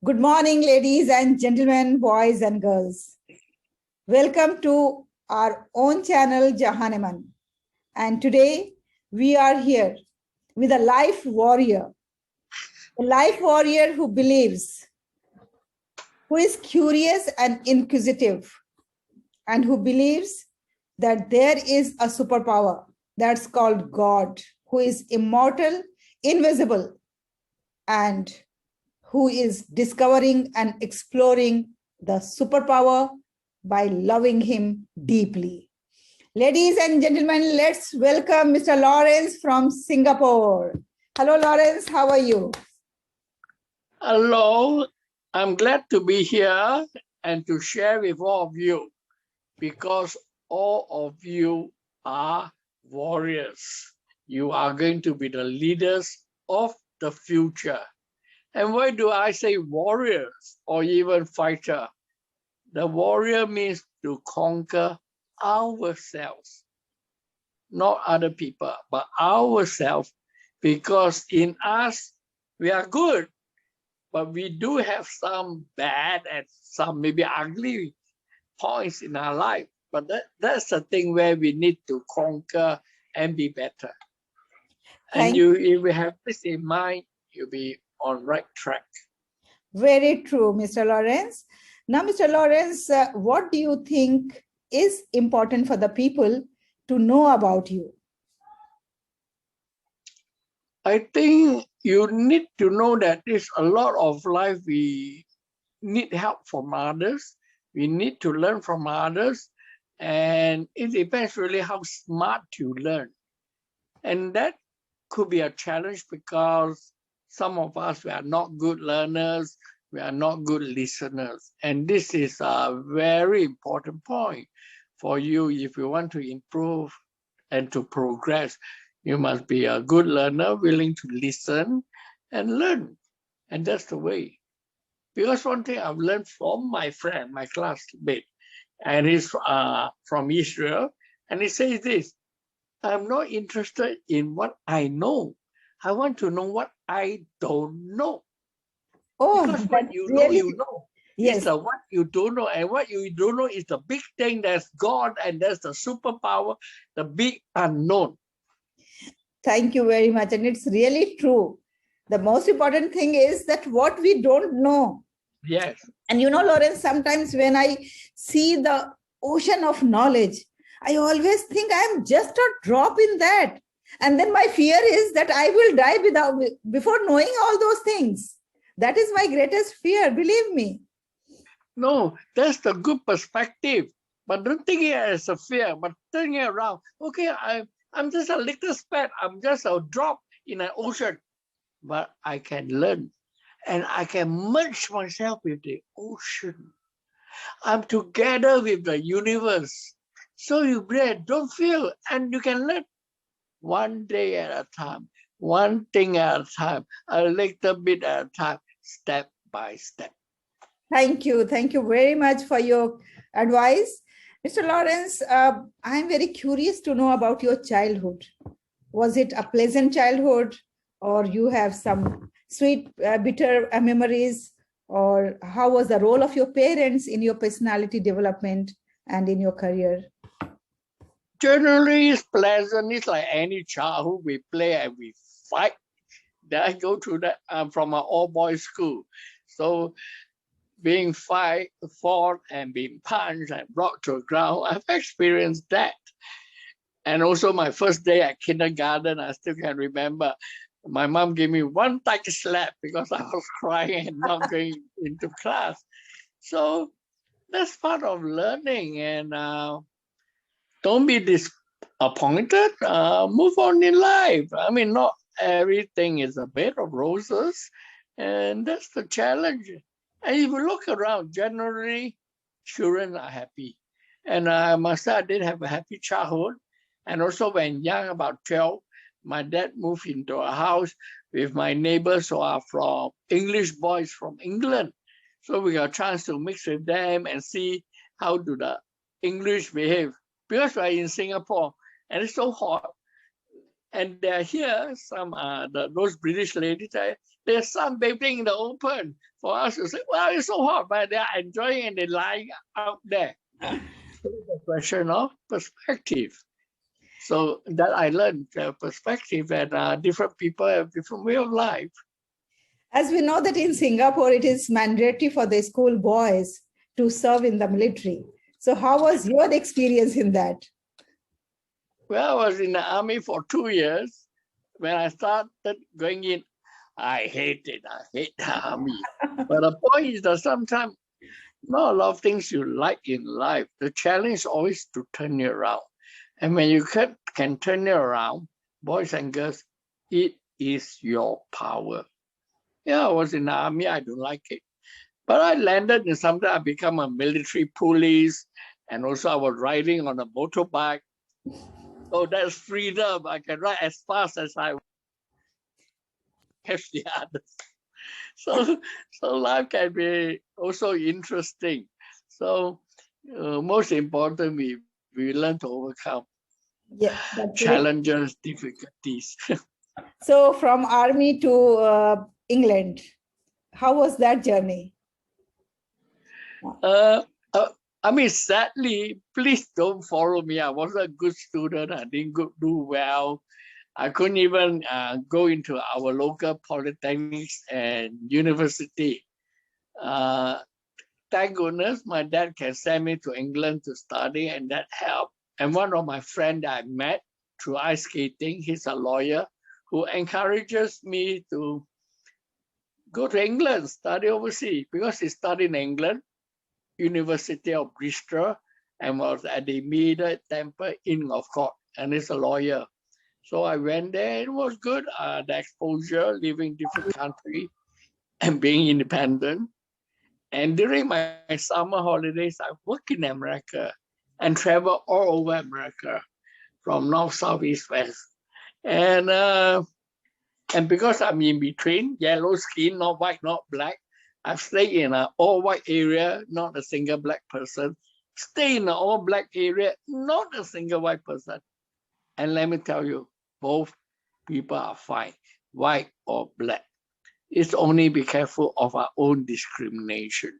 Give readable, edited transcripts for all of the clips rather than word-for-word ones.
Good morning, ladies and gentlemen, boys and girls. Welcome to our own channel, JAHAN-E. And today we are here with a life warrior who believes, who is curious and inquisitive, and who believes that there is a superpower that's called God, who is immortal, invisible, and who is discovering and exploring the superpower by loving him deeply. Ladies and gentlemen, let's welcome Mr. Lawrence from Singapore. Hello, Lawrence. How are you? Hello. I'm glad to be here and to share with all of you because all of you are warriors. You are going to be the leaders of the future. And why do I say warriors or even fighter? The warrior means to conquer ourselves, not other people, but ourselves, because in us, we are good, but we do have some bad and some maybe ugly points in our life. But that's the thing where we need to conquer and be better. And if we have this in mind, you'll be on right track. Very true, Mr. Lawrence. Now, Mr. Lawrence, what do you think is important for the people to know about you? I think you need to know that there's a lot of life we need help from others. We need to learn from others. And it depends really how smart you learn. And that could be a challenge because some of us, we are not good learners, we are not good listeners. And this is a very important point for you if you want to improve and to progress. You must be a good learner, willing to listen and learn. And that's the way. Because one thing I've learned from my friend, my classmate, and he's from Israel, and he says this: I'm not interested in what I know. I want to know what I don't know. Oh, because what you really, know, you know. Yes. It's what you don't know. And what you don't know is the big thing. That's God, and that's the superpower, the big unknown. Thank you very much. And it's really true. The most important thing is that what we don't know. Yes. And you know, Lawrence, sometimes when I see the ocean of knowledge, I always think I'm just a drop in that. And then my fear is that I will die before knowing all those things. That is my greatest fear, believe me. No, that's the good perspective. But don't think it as a fear, but turn it around. Okay, I'm just a little speck. I'm just a drop in an ocean. But I can learn. And I can merge myself with the ocean. I'm together with the universe. So you don't feel, and you can learn one day at a time, one thing at a time, a little bit at a time, step by step. Thank you. Thank you very much for your advice. Mr. Lawrence, I'm very curious to know about your childhood. Was it a pleasant childhood, or you have some sweet, bitter memories, or how was the role of your parents in your personality development and in your career? Generally, it's pleasant. It's like any childhood. We play and we fight. Then I go to that. I'm from an all-boys school. So being fought and being punched and brought to the ground, I've experienced that. And also my first day at kindergarten, I still can remember, my mom gave me one tight slap because I was crying and not going into class. So that's part of learning, and don't be disappointed. Move on in life. I mean, not everything is a bed of roses, and that's the challenge. And if you look around, generally, children are happy. And myself, I did have a happy childhood. And also when young, about 12, my dad moved into a house with my neighbors who are from English boys from England. So we got a chance to mix with them and see how do the English behave. Because we're in Singapore and it's so hot, And they're here, some those British ladies, they're sunbathing in the open. For us to say, well, it's so hot, but they're enjoying and they're lying out there. So it's a question of perspective. So that I learned perspective, and different people have different way of life. As we know that in Singapore, it is mandatory for the school boys to serve in the military. So how was your experience in that? Well, I was in the army for 2 years. When I started going in, I hate it. I hate the army. But the point is that sometimes not a lot of things you like in life. The challenge is always to turn it around. And when you can turn it around, boys and girls, it is your power. Yeah, I was in the army. I don't like it. But I landed in something. I become a military police. And also I was riding on a motorbike. So that's freedom. I can ride as fast as I have the others. So life can be also interesting. So most important, we learn to overcome challenges, difficulties. So from army to England, how was that journey? I mean, sadly, please don't follow me. I wasn't a good student. I didn't do well. I couldn't even go into our local polytechnics and university. Thank goodness my dad can send me to England to study, and that helped. And one of my friends I met through ice skating, he's a lawyer, who encourages me to go to England, study overseas, because he studied in England, University of Bristol, and was at the immediate Temple Inn of Court, and he's a lawyer. So I went there. It was good. The exposure, living different country, and being independent. And during my summer holidays, I work in America and travel all over America, from north, south, east, west. And because I'm in between, yellow skin, not white, not black, I've stayed in an all white area, not a single black person. Stay in an all black area, not a single white person. And let me tell you, both people are fine, white or black. It's only be careful of our own discrimination.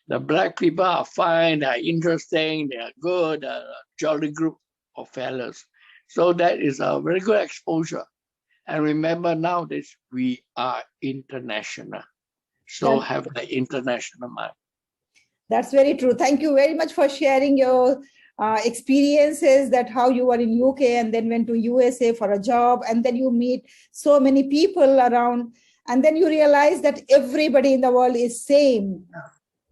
The black people are fine, they are interesting, they are good, a jolly group of fellows. So that is a very good exposure. And remember nowadays, we are international. So have the international mind. That's very true. Thank you very much for sharing your experiences, that how you were in UK and then went to USA for a job, and then you meet so many people around, and then you realize that everybody in the world is same.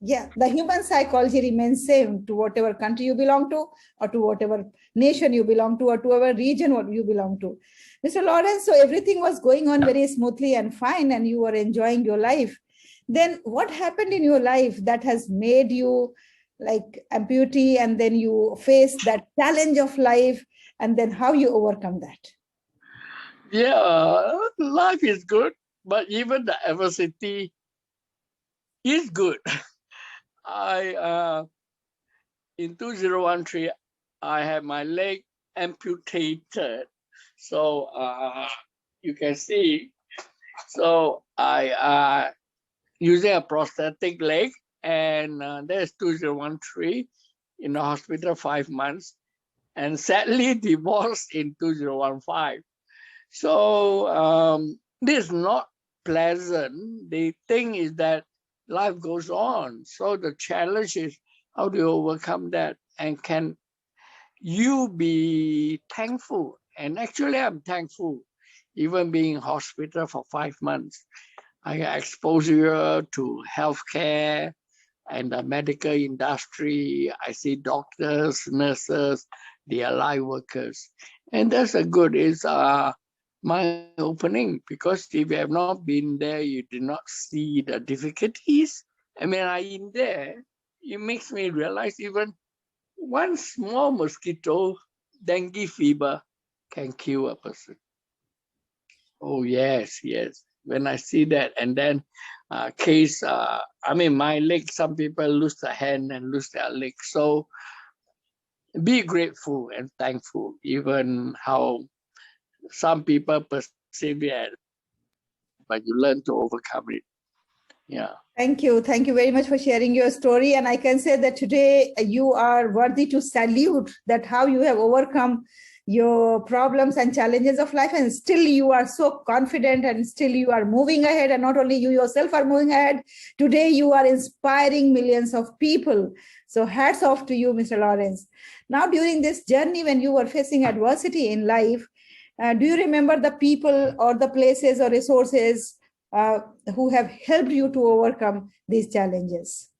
Yeah, the human psychology remains same to whatever country you belong to, or to whatever nation you belong to, or to whatever region you belong to. Mr. Lawrence, so everything was going on very smoothly and fine, and you were enjoying your life. Then what happened in your life that has made you like amputee, and then you face that challenge of life, and then how you overcome that? Yeah, life is good, but even the adversity is good. In 2013, I had my leg amputated. So you can see, so I using a prosthetic leg, and there's 2013 in the hospital 5 months, and sadly divorced in 2015. So this is not pleasant. The thing is that life goes on. So the challenge is, how do you overcome that? And can you be thankful? And actually I'm thankful, even being in hospital for 5 months. I got exposure to healthcare and the medical industry. I see doctors, nurses, they are live workers. And that's a good, it's mind opening, because if you have not been there, you do not see the difficulties. I mean, I'm in there, it makes me realize even one small mosquito, dengue fever, can kill a person. Oh, yes, yes. When I see that, and then I mean, my leg, some people lose their hand and lose their leg. So be grateful and thankful, even how some people persevere, but you learn to overcome it. Yeah. Thank you. Thank you very much for sharing your story. And I can say that today you are worthy to salute that how you have overcome your problems and challenges of life, and still you are so confident, and still you are moving ahead, and not only you yourself are moving ahead, today you are inspiring millions of people. So hats off to you, Mr. Lawrence. Now, during this journey, when you were facing adversity in life, do you remember the people or the places or resources who have helped you to overcome these challenges?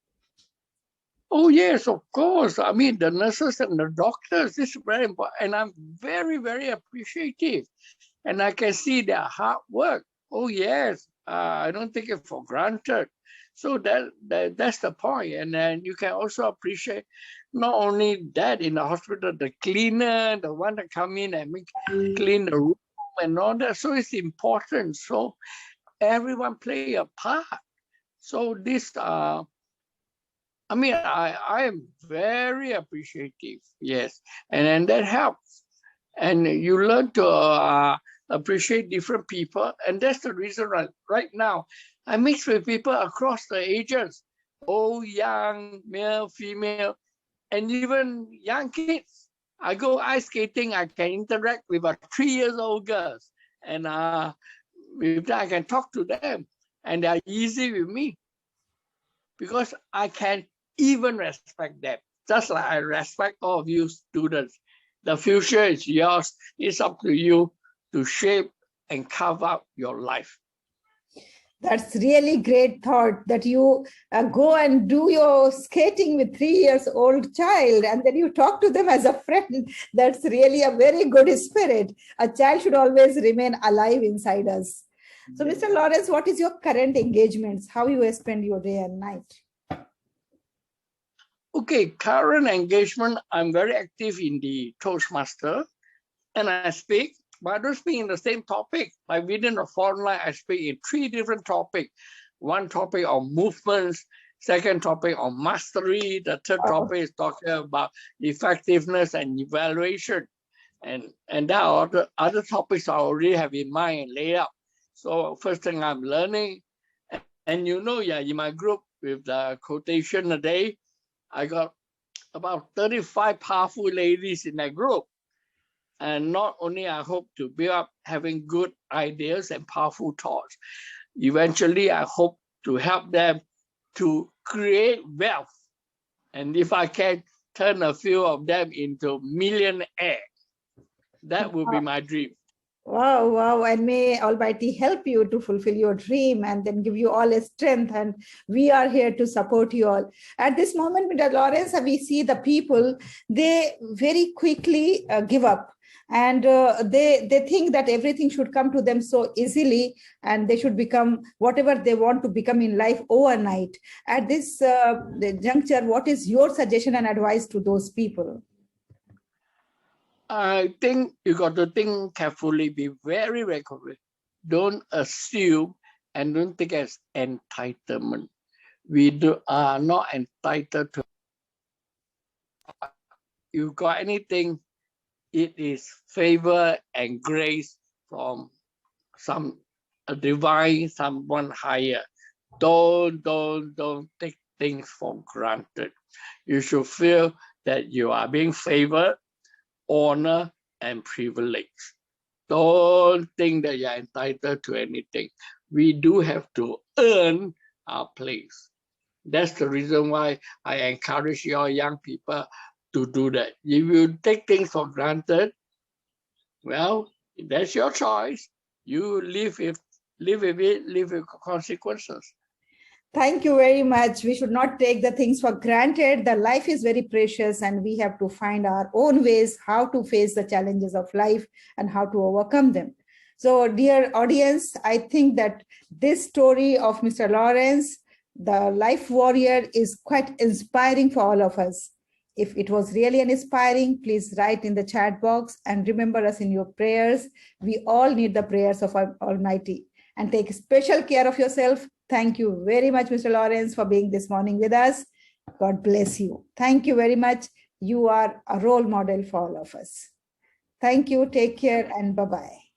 Oh, yes, of course. I mean, the nurses and the doctors, this is very important. And I'm very, very appreciative. And I can see their hard work. Oh, yes. I don't take it for granted. So that's the point. And then you can also appreciate not only that in the hospital, the cleaner, the one that come in and clean the room and all that. So it's important. So everyone play a part. So this, I mean, I am very appreciative, yes, and then that helps. And you learn to appreciate different people, and that's the reason right now I mix with people across the ages, old, young, male, female, and even young kids. I go ice skating, I can interact with a 3-year-old girls, and with that I can talk to them, and they're easy with me because I can even respect them, just like I respect all of you students. The future is yours. It's up to you to shape and carve out your life. That's really great thought that you go and do your skating with 3-year-old child, and then you talk to them as a friend. That's really a very good spirit. A child should always remain alive inside us. So, Mr. Lawrence, what is your current engagements? How you spend your day and night? Okay, current engagement, I'm very active in the Toastmaster, and I speak, but I don't speak in the same topic. Like within the fortnight, I speak in 3 different topics. One topic on movements, second topic on mastery, the third topic is talking about effectiveness and evaluation. And there are other topics I already have in mind and laid out. So first thing I'm learning, and you know, yeah, in my group with the quotation a day, I got about 35 powerful ladies in that group. And not only I hope to build up having good ideas and powerful thoughts, eventually I hope to help them to create wealth. And if I can turn a few of them into millionaires, that will be my dream. Wow, wow. And may Almighty help you to fulfill your dream and then give you all his strength. And we are here to support you all. At this moment, Mr. Lawrence, we see the people, they very quickly give up. And they think that everything should come to them so easily, and they should become whatever they want to become in life overnight. At this juncture, what is your suggestion and advice to those people? I think you got to think carefully, be very, very careful. Don't assume and don't think as entitlement. We are not entitled to. You got anything, it is favor and grace from a divine, someone higher. Don't take things for granted. You should feel that you are being favored, honor, and privilege. Don't think that you're entitled to anything. We do have to earn our place. That's the reason why I encourage your young people to do that. If you take things for granted, well, that's your choice. You live with it, live with consequences. Thank you very much. We should not take the things for granted. The life is very precious, and we have to find our own ways how to face the challenges of life and how to overcome them. So, dear audience, I think that this story of Mr. Lawrence, the life warrior, is quite inspiring for all of us. If it was really inspiring, please write in the chat box and remember us in your prayers. We all need the prayers of our Almighty. And take special care of yourself. Thank you very much, Mr. Lawrence, for being this morning with us. God bless you. Thank you very much. You are a role model for all of us. Thank you. Take care and bye-bye.